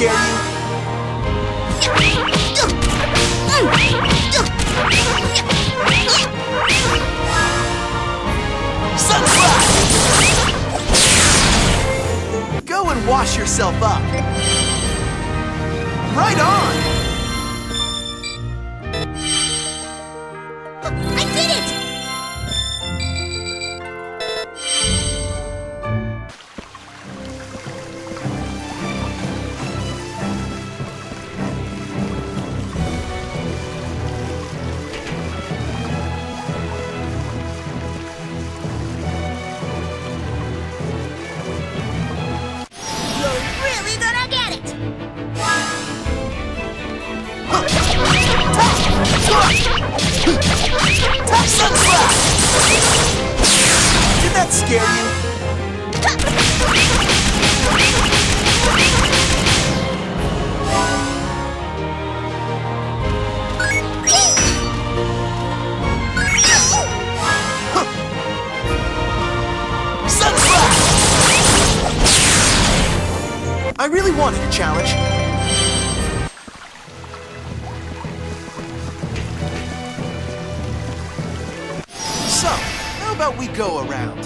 scare you? Sunflower! Go and wash yourself up. Right on! I did it! You're really gonna get it! Sunflower! Did that scare you? Sunflower! I really wanted a challenge. So, how about we go around?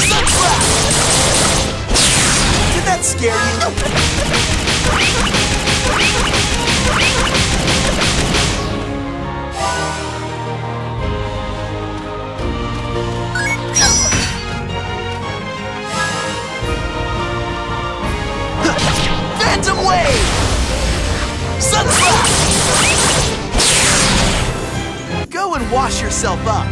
Sunflower! Did that scare you? Phantom wave! Sunflower! Go and wash yourself up.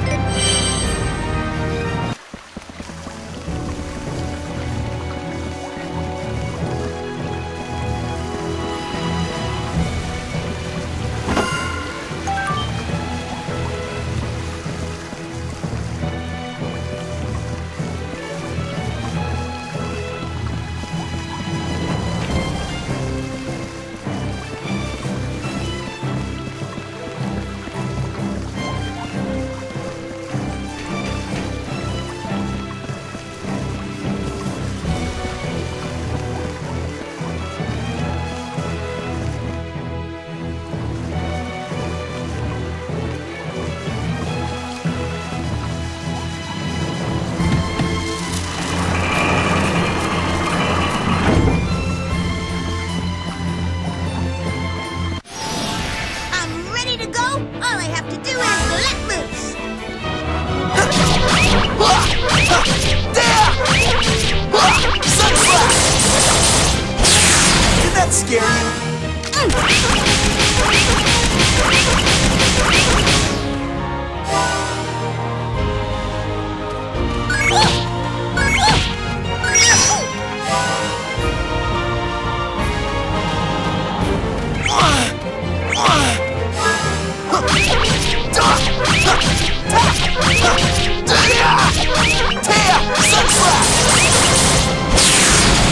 Scare you?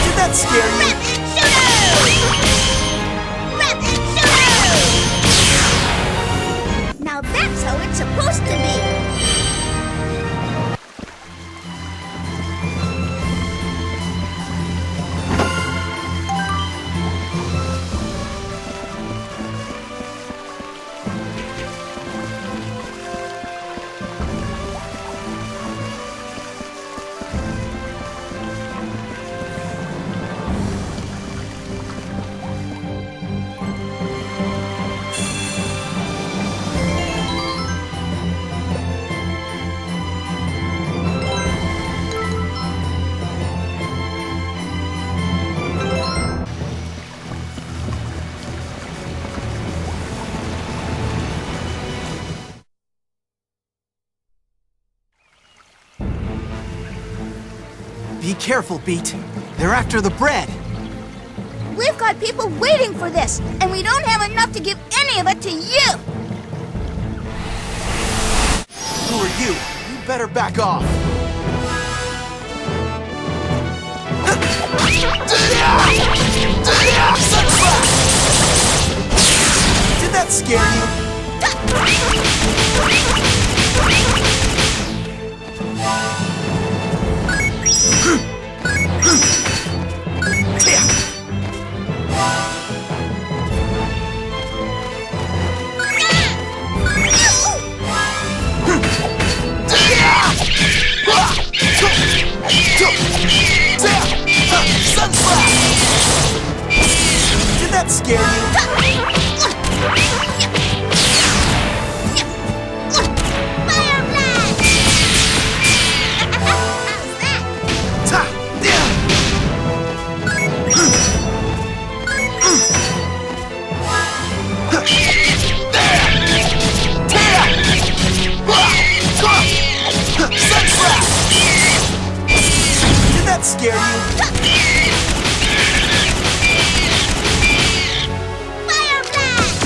Did that scare you? Now that's how it's supposed to be. Be careful, Beat. They're after the bread. We've got people waiting for this, and we don't have enough to give any of it to you! Who are you? You better back off. Did that scare you? that scare you? Fire blast!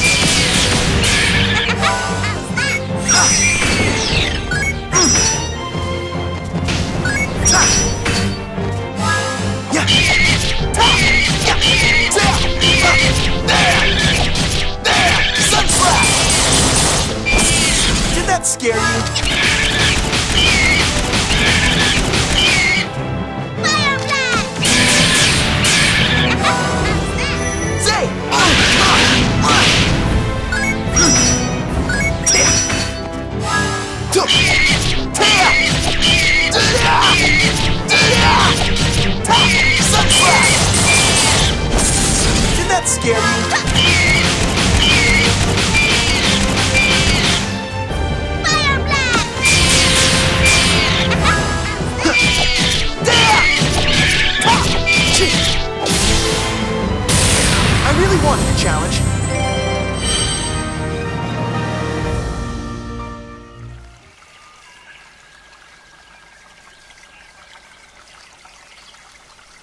Did that scare you? Fire blast! Say! Did that scare you? Fire blast! I really wanted a challenge.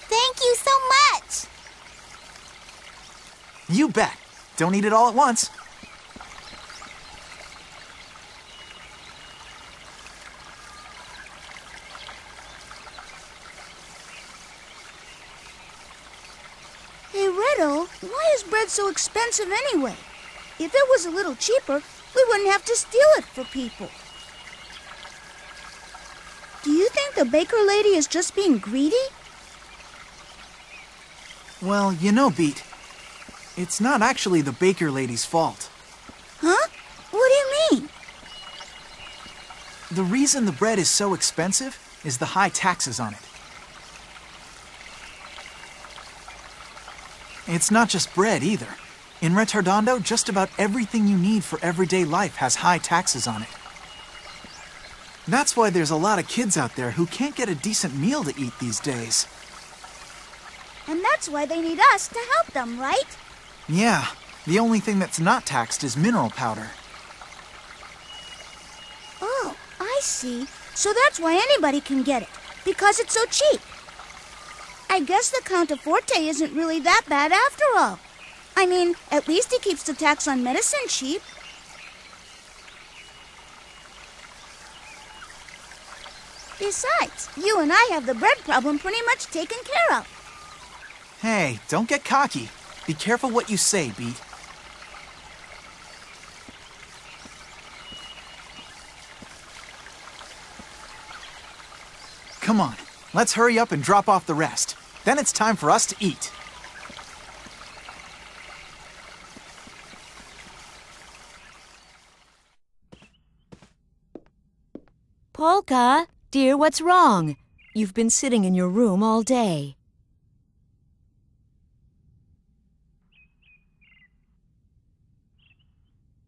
Thank you so much! You bet. Don't eat it all at once. Hey, Riddle, why is bread so expensive anyway? If it was a little cheaper, we wouldn't have to steal it for people. Do you think the baker lady is just being greedy? Well, you know, Beat, it's not actually the baker lady's fault. Huh? What do you mean? The reason the bread is so expensive is the high taxes on it. It's not just bread either. In Retardondo, just about everything you need for everyday life has high taxes on it. That's why there's a lot of kids out there who can't get a decent meal to eat these days. And that's why they need us to help them, right? Yeah, the only thing that's not taxed is mineral powder. Oh, I see. So that's why anybody can get it, because it's so cheap. I guess the Contaforte isn't really that bad after all. I mean, at least he keeps the tax on medicine cheap. Besides, you and I have the bread problem pretty much taken care of. Hey, don't get cocky. Be careful what you say, Beat. Come on, let's hurry up and drop off the rest. Then it's time for us to eat. Polka, dear, what's wrong? You've been sitting in your room all day.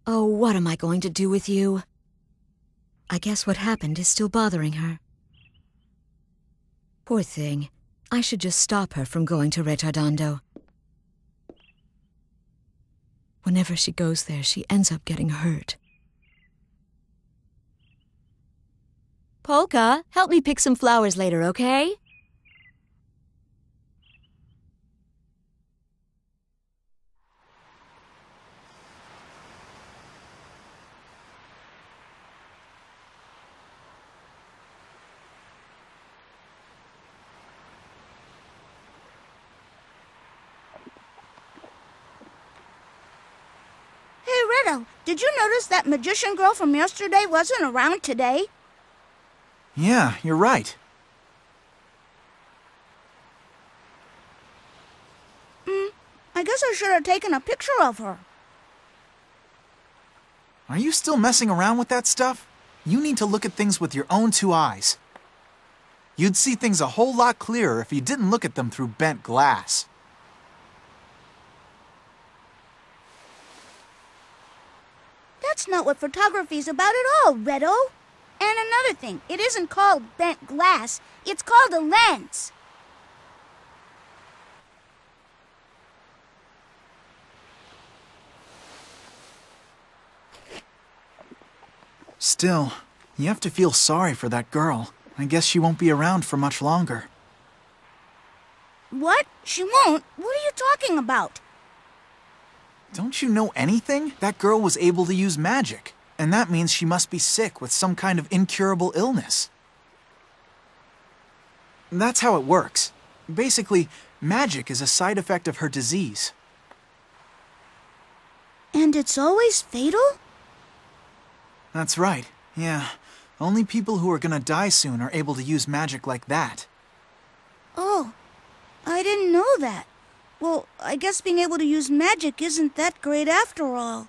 Oh, what am I going to do with you? I guess what happened is still bothering her. Poor thing. I should just stop her from going to Retardondo. Whenever she goes there, she ends up getting hurt. Polka, help me pick some flowers later, okay? Did you notice that magician girl from yesterday wasn't around today? Yeah, you're right. I guess I should have taken a picture of her. Are you still messing around with that stuff? You need to look at things with your own two eyes. You'd see things a whole lot clearer if you didn't look at them through bent glass. That's not what photography's about at all, Redo. And another thing, it isn't called bent glass, it's called a lens. Still, you have to feel sorry for that girl. I guess she won't be around for much longer. What? She won't? What are you talking about? Don't you know anything? That girl was able to use magic, and that means she must be sick with some kind of incurable illness. That's how it works. Basically, magic is a side effect of her disease. And it's always fatal? That's right, yeah. Only people who are gonna die soon are able to use magic like that. Oh, I didn't know that. Well, I guess being able to use magic isn't that great after all.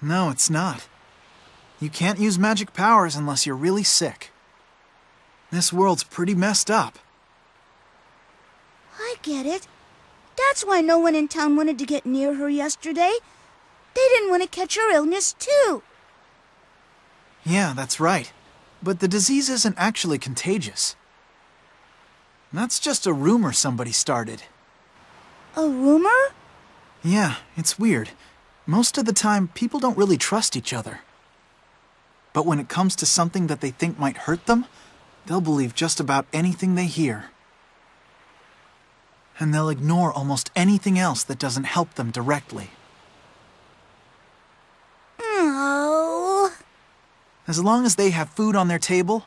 No, it's not. You can't use magic powers unless you're really sick. This world's pretty messed up. I get it. That's why no one in town wanted to get near her yesterday. They didn't want to catch her illness, too. Yeah, that's right. But the disease isn't actually contagious. That's just a rumor somebody started. A rumor? Yeah, it's weird. Most of the time, people don't really trust each other. But when it comes to something that they think might hurt them, they'll believe just about anything they hear. And they'll ignore almost anything else that doesn't help them directly. Oh. As long as they have food on their table,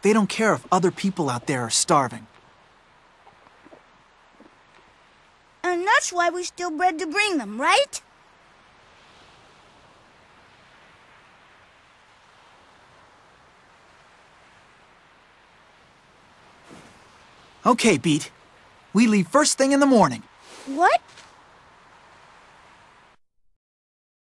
they don't care if other people out there are starving. And that's why we steal bread to bring them, right? Okay, Beat. We leave first thing in the morning. What?